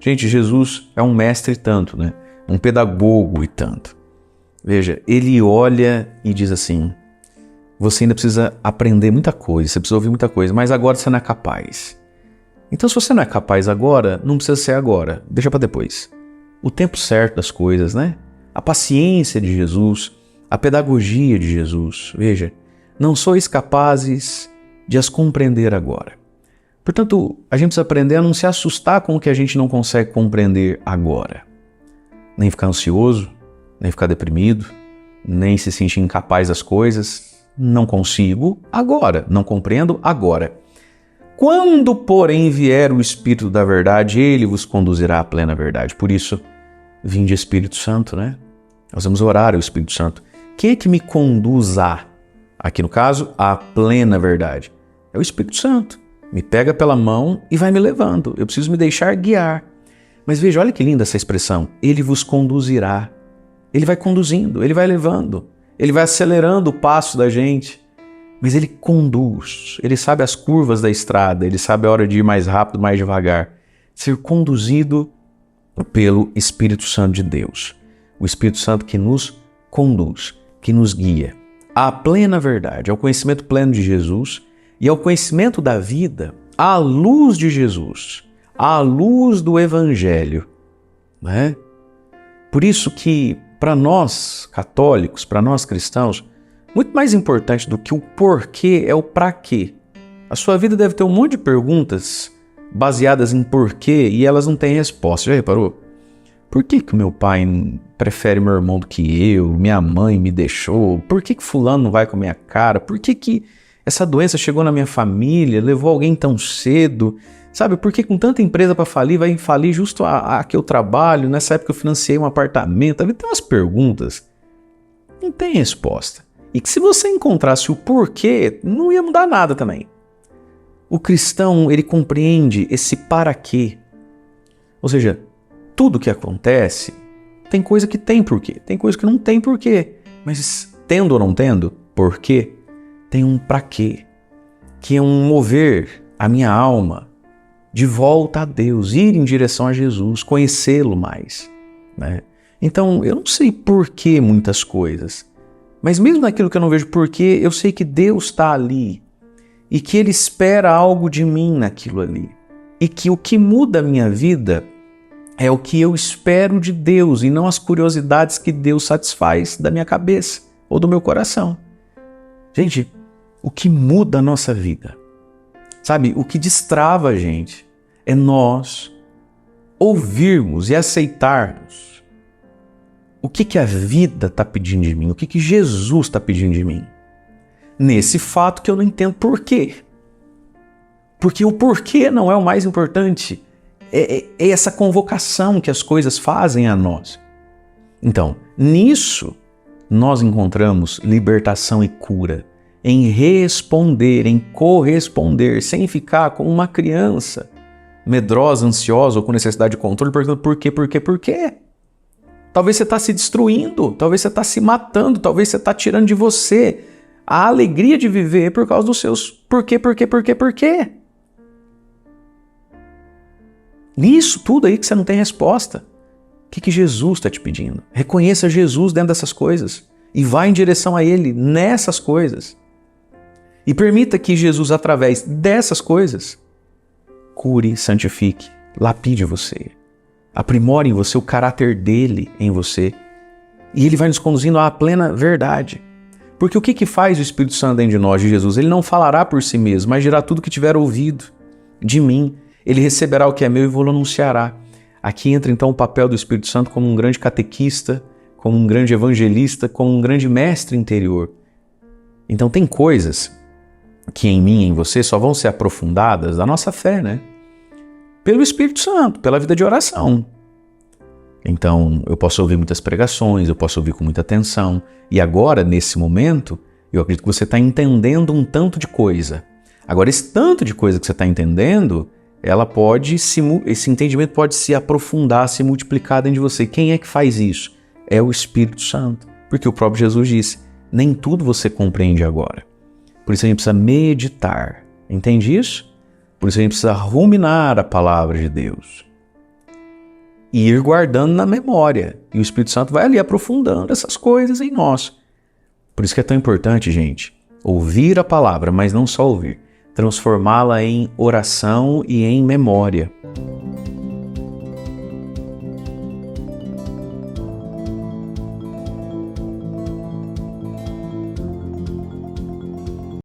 Gente, Jesus é um mestre e tanto, né? Um pedagogo e tanto. Veja, ele olha e diz assim: você ainda precisa aprender muita coisa, você precisa ouvir muita coisa, mas agora você não é capaz. Então, se você não é capaz agora, não precisa ser agora, deixa para depois. O tempo certo das coisas, né? A paciência de Jesus, a pedagogia de Jesus. Veja, não sois capazes de as compreender agora. Portanto, a gente precisa aprender a não se assustar com o que a gente não consegue compreender agora. Nem ficar ansioso, nem ficar deprimido, nem se sentir incapaz das coisas. Não consigo agora, não compreendo agora. Quando, porém, vier o Espírito da verdade, ele vos conduzirá à plena verdade. Por isso, vinde Espírito Santo, né? Nós vamos orar ao Espírito Santo. Quem é que me conduz aqui no caso, à plena verdade? É o Espírito Santo. Me pega pela mão e vai me levando. Eu preciso me deixar guiar. Mas veja, olha que linda essa expressão. Ele vos conduzirá. Ele vai conduzindo, ele vai levando. Ele vai acelerando o passo da gente. Mas ele conduz. Ele sabe as curvas da estrada. Ele sabe a hora de ir mais rápido, mais devagar. Ser conduzido pelo Espírito Santo de Deus. O Espírito Santo que nos conduz, que nos guia à plena verdade, ao conhecimento pleno de Jesus e ao conhecimento da vida à luz de Jesus, à luz do Evangelho, né? Por isso que para nós católicos, para nós cristãos, muito mais importante do que o porquê é o para quê. A sua vida deve ter um monte de perguntas baseadas em porquê e elas não têm resposta. Já reparou? Por que que o meu pai prefere meu irmão do que eu? Minha mãe me deixou? Por que que fulano não vai com a minha cara? Por que que essa doença chegou na minha família? Levou alguém tão cedo? Sabe, por que com tanta empresa para falir, vai falir justo a que eu trabalho? Nessa época eu financiei um apartamento. Tem umas perguntas, não tem resposta. E que se você encontrasse o porquê, não ia mudar nada também. O cristão, ele compreende esse para quê. Ou seja, tudo que acontece, tem coisa que tem porquê, tem coisa que não tem porquê. Mas tendo ou não tendo porquê, tem um para quê, que é um mover a minha alma de volta a Deus, ir em direção a Jesus, conhecê-lo mais, né? Então, eu não sei porquê muitas coisas, mas mesmo naquilo que eu não vejo porquê, eu sei que Deus está ali e que Ele espera algo de mim naquilo ali. E que o que muda a minha vida é o que eu espero de Deus e não as curiosidades que Deus satisfaz da minha cabeça ou do meu coração. Gente, o que muda a nossa vida, sabe, o que destrava a gente é nós ouvirmos e aceitarmos o que a vida está pedindo de mim, o que Jesus está pedindo de mim. Nesse fato que eu não entendo porquê. Porque o porquê não é o mais importante. É essa convocação que as coisas fazem a nós. Então, nisso, nós encontramos libertação e cura. Em responder, em corresponder, sem ficar como uma criança medrosa, ansiosa ou com necessidade de controle, perguntando por quê? Talvez você está se destruindo, talvez você está se matando, talvez você está tirando de você a alegria de viver por causa dos seus por quê. Nisso tudo aí que você não tem resposta. O que Jesus está te pedindo? Reconheça Jesus dentro dessas coisas e vá em direção a Ele nessas coisas. E permita que Jesus, através dessas coisas, cure, santifique, lapide você. Aprimore em você o caráter dele em você. E ele vai nos conduzindo à plena verdade. Porque o que faz o Espírito Santo dentro de nós, de Jesus? Ele não falará por si mesmo, mas dirá tudo que tiver ouvido de mim. Ele receberá o que é meu e vou anunciará. Aqui entra então o papel do Espírito Santo como um grande catequista, como um grande evangelista, como um grande mestre interior. Então tem coisas que em mim e em você só vão ser aprofundadas da nossa fé, né? Pelo Espírito Santo, pela vida de oração. Então, eu posso ouvir muitas pregações, eu posso ouvir com muita atenção. E agora, nesse momento, eu acredito que você está entendendo um tanto de coisa. Agora, esse tanto de coisa que você está entendendo, esse entendimento pode se aprofundar, se multiplicar dentro de você. Quem é que faz isso? É o Espírito Santo. Porque o próprio Jesus disse, nem tudo você compreende agora. Por isso a gente precisa meditar. Entende isso? Por isso a gente precisa ruminar a palavra de Deus. e ir guardando na memória. E o Espírito Santo vai ali aprofundando essas coisas em nós. Por isso que é tão importante, gente, ouvir a palavra, mas não só ouvir. Transformá-la em oração e em memória.